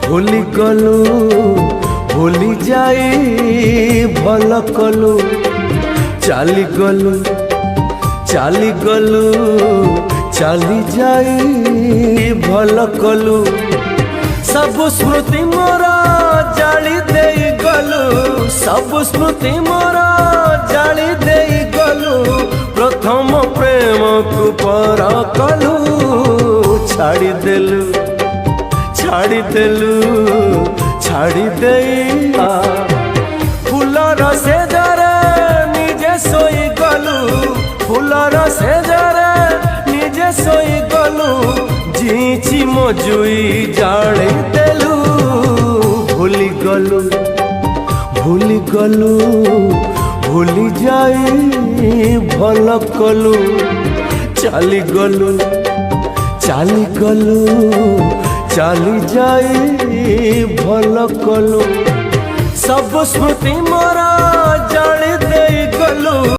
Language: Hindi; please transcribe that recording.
भूली गलु भूली जाई भल कलु चाली गलु चाली गलु चाली जाई भल कलु सब स्मृति मोर जाली देई गलु सब स्मृति मोर जाली देई गलु प्रथम प्रेम को पर कलु छाड़ी देलु छाड़ी देलु छाड़ी देई फूलर से जरे निजे सोई गलु फूलर से जरे निजे सोई गलु जीची मजुई जाने देलु भूली गलु भूली गलु भूली जाई भल कलु चाली गलु चाली गलु चाली जाई भल कलु सब स्मृति मोरा